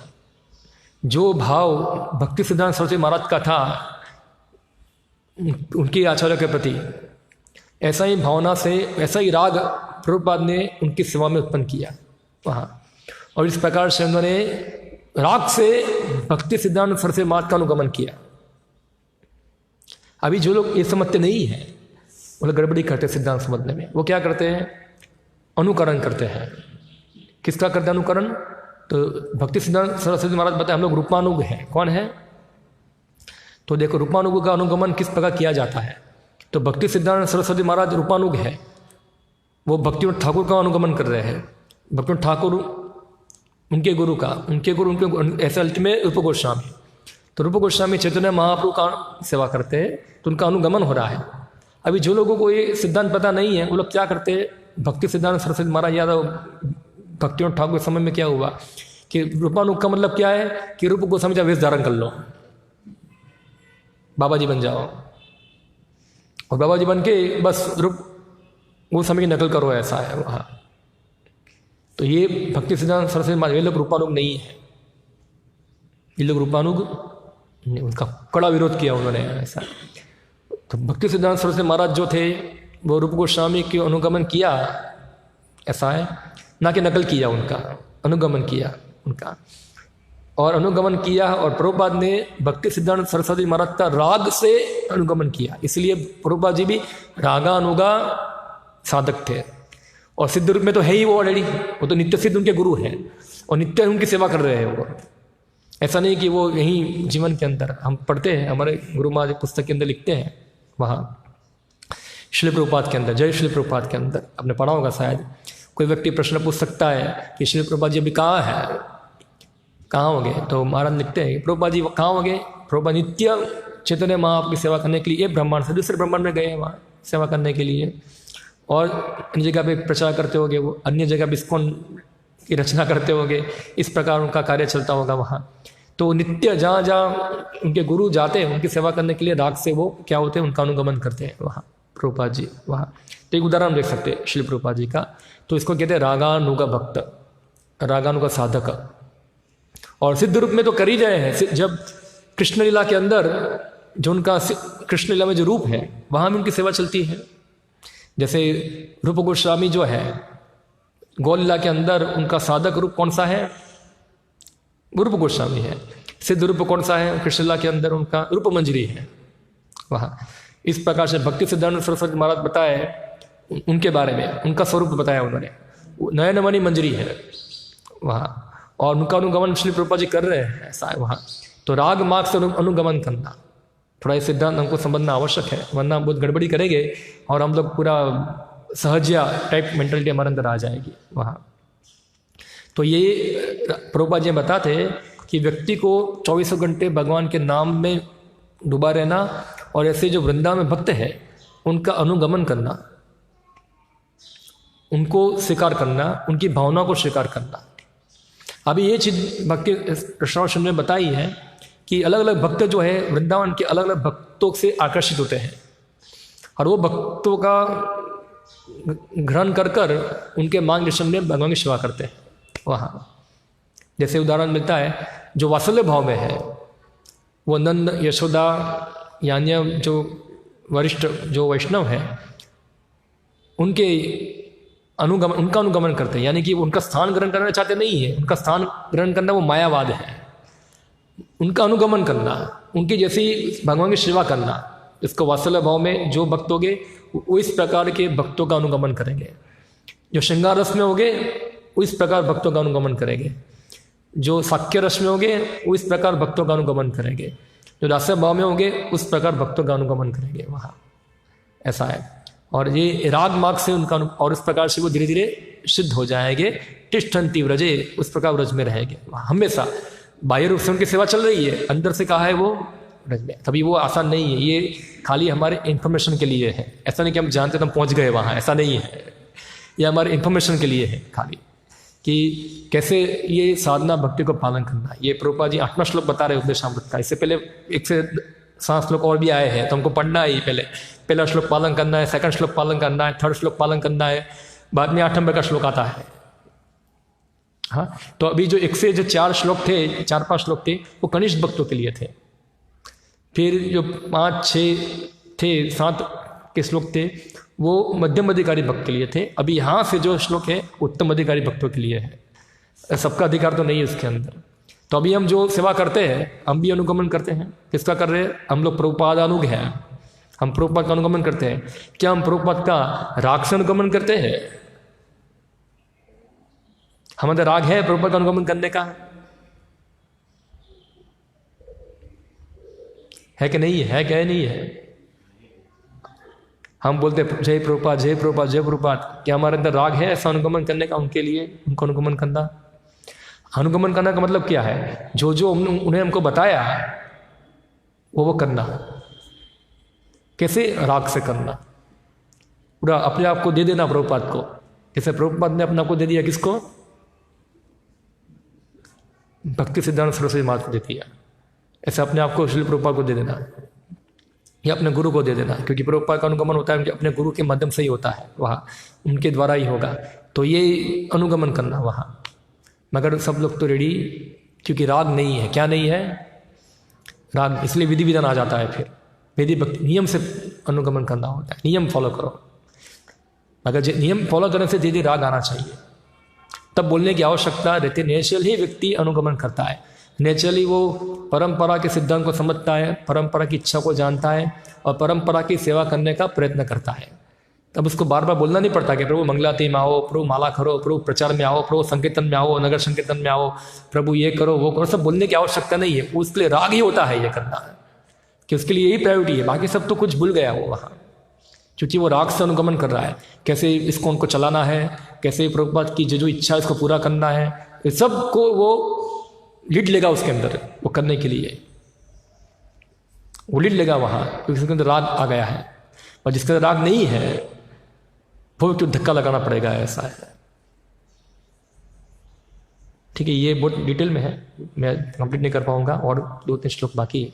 जो भाव भक्ति सिद्धांत सरस्वती महाराज का था उनके आचार्य के प्रति, ऐसा ही भावना से, ऐसा ही राग प्रभुपाद ने उनकी सेवा में उत्पन्न किया वहाँ। और इस प्रकार से उन्होंने राग से भक्ति सिद्धांत सरस्वती महाराज का अनुगमन किया। अभी जो लोग ये समझते नहीं हैं वो लोग गड़बड़ी करते सिद्धांत समझने में। वो क्या करते हैं? अनुकरण करते हैं। किसका करते हैं अनुकरण? तो भक्ति सिद्धांत सरस्वती महाराज बताए हम लोग रूपानुग हैं। कौन है? तो देखो रूपानुग का अनुगमन किस प्रकार किया जाता है। तो भक्ति सिद्धांत सरस्वती महाराज रूपानुग है, वो भक्तिनाथ ठाकुर का अनुगमन कर रहे हैं। भक्तिनाथ ठाकुर उनके गुरु का, उनके गुरु उनके ऐसे अल्टीमेट रूप गोस्वामी। तो रूप गोस्वामी चैतन्य महाप्रभु का सेवा करते हैं, तो उनका अनुगमन हो रहा है। अभी जो लोगों को ये सिद्धांत पता नहीं है वो लोग क्या करते हैं? भक्ति सिद्धांत सरस्वती महाराज यादव भक्तिनाथ ठाकुर के समय में क्या हुआ कि रूपानुग का मतलब क्या है कि रूप गोस्वामी का वेश धारण कर लो, बाबा जी बन जाओ, और बाबा जी बन के बस रूप गोस्वामी की नकल करो, ऐसा है वहाँ। तो ये भक्ति सिद्धांत सरस्वती महाराज, ये लोग रूपानुग नहीं है। ये लोग रूपानुग, उनका कड़ा विरोध किया उन्होंने, ऐसा। तो भक्ति सिद्धांत सरस्वती महाराज जो थे वो रूप गोस्वामी के अनुगमन किया, ऐसा है, ना कि नकल किया, उनका अनुगमन किया उनका। और अनुगमन किया, और प्रभुपाद ने भक्ति सिद्धांत सरस्वती महाराज का राग से अनुगमन किया। इसलिए प्रभुपाद जी भी रागानुगा साधक थे। और सिद्ध रूप में तो है ही वो ऑलरेडी, वो तो नित्य सिद्ध उनके गुरु हैं और नित्य उनकी सेवा कर रहे हैं वो। ऐसा नहीं कि वो यहीं जीवन के अंदर, हम पढ़ते हैं हमारे गुरु महाराज पुस्तक के अंदर लिखते हैं वहाँ श्री प्रभुपाद के अंदर, जय श्री प्रभुपाद के अंदर आपने पढ़ा होगा शायद। कोई व्यक्ति प्रश्न पूछ सकता है कि श्री प्रभुपाद जी अभी कहाँ है, कहाँ होंगे? तो महाराज लिखते हैं प्रभुपाद जी कहाँ होंगे? प्रभुपाद नित्य चैतन्य महाप्रभु की सेवा करने के लिए एक ब्रह्मांड से दूसरे ब्रह्मांड में गए हैं वहाँ सेवा करने के लिए, और अन्य जगह पे प्रचार करते होंगे, वो अन्य जगह भी इस्कॉन की रचना करते होंगे। इस प्रकार उनका कार्य चलता होगा वहाँ। तो नित्य जहाँ जहाँ उनके गुरु जाते हैं उनकी सेवा करने के लिए राग से वो क्या होते हैं, उनका अनुगमन करते हैं वहाँ प्रभुपाद जी वहाँ। तो एक उदाहरण देख सकते हैं श्री प्रभुपाद जी का। तो इसको कहते हैं रागानुगा भक्त, रागानुगा साधक। और सिद्ध रूप में तो कर ही रहे हैं। जब कृष्ण लीला के अंदर जो उनका कृष्ण लीला में जो रूप है वहाँ भी उनकी सेवा चलती है। जैसे रूप गोस्वामी जो है गौल लीला के अंदर उनका साधक रूप कौन सा है? रूप गोस्वामी है। सिद्ध रूप कौन सा है? कृष्ण लीला के अंदर उनका रूप मंजरी है वहाँ। इस प्रकार से भक्ति सिद्धांत सरस्वती महाराज बताए उनके बारे में, उनका स्वरूप बताया उन्होंने, नयनमणि मंजरी है वहाँ। और उनका अनुगमन श्री प्रभुपाद जी कर रहे हैं, ऐसा है वहाँ। तो राग मार्ग से अनुगमन करना, थोड़ा ये सिद्धांत हमको समझना आवश्यक है, वरना हम बहुत गड़बड़ी करेंगे और हम लोग पूरा सहजिया टाइप मेंटलिटी हमारे अंदर आ जाएगी वहाँ। तो ये प्रभुपाद जी बताते हैं कि व्यक्ति को 24 घंटे भगवान के नाम में डूबा रहना, और ऐसे जो वृंदावन में भक्त है उनका अनुगमन करना, उनको स्वीकार करना, उनकी भावना को स्वीकार करना। अभी ये चीज़ भक्ति कृष्ण ने बताई है कि अलग अलग भक्त जो है वृंदावन के अलग अलग भक्तों से आकर्षित होते हैं, और वो भक्तों का ग्रहण कर कर उनके मार्गदर्शन में भगवान की सेवा करते हैं वहाँ। जैसे उदाहरण मिलता है जो वात्सल्य भाव में है वो नंद यशोदा यानी जो वरिष्ठ जो वैष्णव है उनके उनका अनुगमन करते हैं, यानी कि उनका स्थान ग्रहण करना चाहते नहीं है, उनका स्थान ग्रहण करना वो मायावाद है। उनका अनुगमन करना, उनकी जैसी भगवान की सेवा करना, इसको वात्सल्य भाव में जो भक्त होंगे वो इस प्रकार के भक्तों का अनुगमन करेंगे। जो श्रृंगार रस में होंगे वो इस प्रकार भक्तों का अनुगमन करेंगे। जो साक्ष्य रस में होंगे वो इस प्रकार भक्तों का अनुगमन करेंगे। जो रास्य भाव में होंगे उस प्रकार भक्तों का अनुगमन करेंगे वहाँ, ऐसा है। और ये राग मार्ग से उनका और इस प्रकार से वो धीरे धीरे सिद्ध हो जाएंगे। तिष्ठन्ति व्रजे, उस प्रकार व्रज में रहेंगे वहाँ हमेशा। बाह्य रूप से उनकी सेवा चल रही है, अंदर से कहा है वो तभी वो आसान नहीं है। ये खाली हमारे इन्फॉर्मेशन के लिए है, ऐसा नहीं कि हम जानते तो हम पहुंच गए वहाँ, ऐसा नहीं है। ये हमारे इन्फॉर्मेशन के लिए है खाली कि कैसे ये साधना भक्ति को पालन करना। ये प्रभुपाद जी 8वां श्लोक बता रहे उपदेशामृत का। इससे पहले 1 से 7 श्लोक और भी आए हैं, तो हमको पढ़ना है। पहला श्लोक पालन करना है, सेकंड श्लोक पालन करना है, थर्ड श्लोक पालन करना है, बाद में 8 नंबर का श्लोक आता है। हाँ, तो अभी जो 1 से जो 4 श्लोक थे, 4-5 श्लोक थे, वो कनिष्ठ भक्तों के लिए थे। फिर जो 5, 6 थे, 7 के श्लोक थे, वो मध्यम अधिकारी भक्त के लिए थे। अभी यहाँ से जो श्लोक है उत्तम अधिकारी भक्तों के लिए है। सबका अधिकार तो नहीं है उसके अंदर। तो अभी हम जो सेवा करते हैं, हम भी अनुगमन करते हैं। किसका कर रहे हैं? हम लोग प्रभुपाद अनुग हैं, हम प्रभुपाद का अनुगमन करते हैं। क्या हम प्रभुपाद का राग से अनुगमन करते हैं? हम अंदर राग है प्रभुपाद का अनुगमन करने का? है कि नहीं है? क्या नहीं है? हम बोलते जय प्रभुपाद, जय प्रभुपाद, जय प्रभुपाद। क्या हमारे अंदर राग है ऐसा अनुगमन करने का उनके लिए, उनको अनुगमन करना? अनुगमन करने का मतलब क्या है? जो जो उन्हें हमको बताया वो करना। कैसे? राग से करना, पूरा अपने आप को दे देना प्रभुपाद को। जैसे प्रभुपाद ने अपने आप को दे दिया किसको? भक्ति सिद्धांत सरस्वती माता को दे दिया। ऐसे अपने आप को श्री प्रभुपाद को दे देना या अपने गुरु को दे देना, क्योंकि प्रभुपाद का अनुगमन होता है अपने गुरु के माध्यम से ही होता है, वहाँ उनके द्वारा ही होगा। तो ये अनुगमन करना वहाँ। मगर सब लोग तो रेडी, क्योंकि राग नहीं है। क्या नहीं है? राग। इसलिए विधि विधान आ जाता है। फिर विधि भक्ति नियम से अनुगमन करना होता है, नियम फॉलो करो। मगर नियम फॉलो करने से धीरे राग आना चाहिए, तब बोलने की आवश्यकता रहती। नेचुरल ही व्यक्ति अनुगमन करता है, नेचुरली वो परंपरा के सिद्धांत को समझता है, परंपरा की इच्छा को जानता है और परंपरा की सेवा करने का प्रयत्न करता है। तब उसको बार बार बोलना नहीं पड़ता कि प्रभु मंगलाती में आओ, प्रभु माला करो, प्रभु प्रचार में आओ, प्रभु संकीर्तन में आओ, नगर संकीर्तन में आओ, प्रभु ये करो वो करो। सब बोलने की आवश्यकता नहीं है, उसके लिए राग ही होता है ये करना, कि उसके लिए यही प्रायोरिटी है। बाकी सब तो कुछ भूल गया वो वहाँ, क्योंकि वो राग से अनुगमन कर रहा है। कैसे इसको उनको चलाना है, कैसे प्रभुपाद की जो इच्छा है इसको पूरा करना है, इस सब को वो लीड लेगा उसके अंदर, वो करने के लिए वो लीड लेगा वहाँ, क्योंकि उसके अंदर राग आ गया है। और जिसके अंदर राग नहीं है वो तो धक्का लगाना पड़ेगा, ऐसा है। ठीक है, ये बहुत डिटेल में है, मैं कंप्लीट नहीं कर पाऊंगा, और 2-3 श्लोक बाकी है,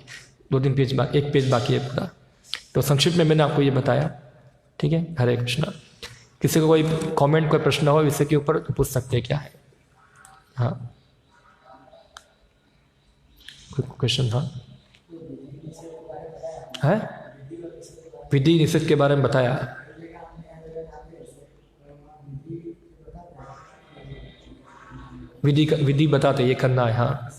2-3 पेज, 1 पेज बाकी है पूरा। तो संक्षिप्त में मैंने आपको ये बताया। ठीक है, हरे कृष्णा। किसी को कोई कमेंट, कोई प्रश्न हो विषय के ऊपर तो पूछ सकते हैं, क्या है? हाँ, क्वेश्चन था? है विधि निषेध के बारे में बताया। विधि बताते ये करना है। हाँ,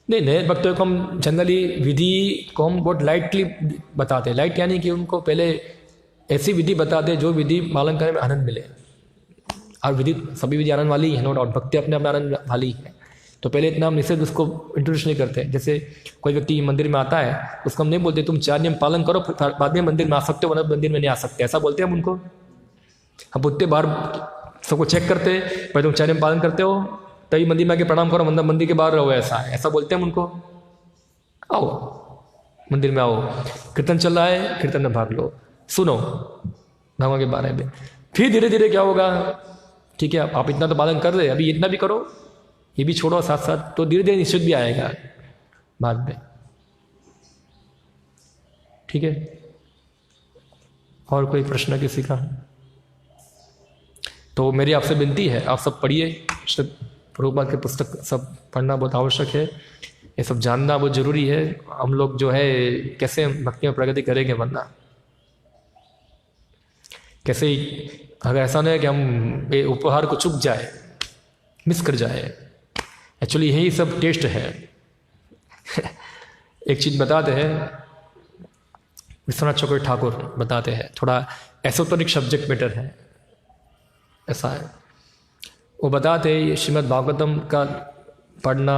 नहीं, नए भक्तों को हम जनरली विधि को हम बहुत लाइटली बताते हैं। लाइट यानी कि उनको पहले ऐसी विधि बताते जो विधि पालन करने में आनंद मिले। और विधि, सभी विधि आनंद वाली है, नो डाउट, भक्ति अपने अपने आनंद वाली है। तो पहले इतना हम निषेध उसको इंट्रोड्यूस नहीं करते। जैसे कोई व्यक्ति मंदिर में आता है, उसको हम नहीं बोलते तुम 4 नियम पालन करो बाद में मंदिर में आ सकते हो, वरना मंदिर में नहीं आ सकते, ऐसा बोलते हैं हम उनको। हम पूछते बाहर सबको चेक करते, भाई तुम 4 नियम पालन करते हो तभी मंदिर में आके प्रणाम करो, मंदिर के बाहर रहो, ऐसा है, ऐसा बोलते हैं हम उनको। आओ मंदिर में आओ, कीर्तन चल रहा है, कीर्तन में भाग लो, सुनो भगवान के बारे में। फिर धीरे धीरे क्या होगा? ठीक है, आप इतना तो पालन कर रहे, अभी इतना भी करो, ये भी छोड़ो साथ साथ, तो धीरे धीरे निश्चित भी आएगा बाद में। ठीक है, और कोई प्रश्न किसी का? तो मेरी आपसे विनती है, आप सब पढ़िए, प्रभुपाद के पुस्तक सब पढ़ना बहुत आवश्यक है, ये सब जानना बहुत जरूरी है। हम लोग जो है कैसे भक्ति में प्रगति करेंगे, वरना कैसे, अगर ऐसा नहीं है कि हम ये उपहार को चुक जाए, मिस कर जाए। एक्चुअली यही सब टेस्ट है। एक चीज़ बताते हैं, विश्वनाथ चक्रवर्ती ठाकुर बताते हैं, थोड़ा एसोटेरिक सब्जेक्ट मैटर है, ऐसा है। वो बताते श्रीमद् भागवतम का पढ़ना,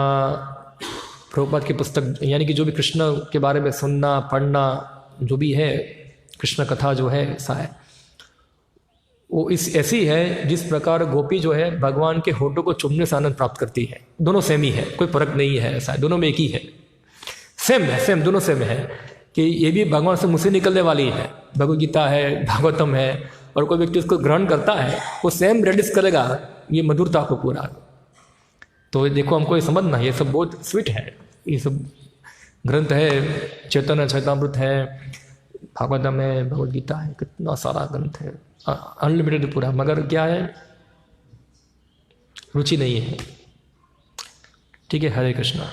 प्रभुपाद की पुस्तक, यानी कि जो भी कृष्ण के बारे में सुनना, पढ़ना, जो भी है कृष्ण कथा जो है, ऐसा है, वो इस ऐसी है जिस प्रकार गोपी जो है भगवान के होठों को चुमने से आनंद प्राप्त करती है। दोनों सेम ही है, कोई फर्क नहीं है, ऐसा है, दोनों में एक ही है, सेम है, सेम दोनों सेम है कि ये भी भगवान से मुँह से निकलने वाली है। भगवद गीता है, भागवतम है, और कोई व्यक्ति उसको ग्रहण करता है वो सेम रेडिस करेगा ये मधुरता को पूरा। तो देखो हमको ये समझना, ये सब बहुत स्वीट है, ये सब ग्रंथ है, चैतन्य चैतामृत है, भागवतम है, भगवद गीता है, कितना सारा ग्रंथ है, अनलिमिटेड पूरा, मगर क्या है, रुचि नहीं है। ठीक है, हरे कृष्णा।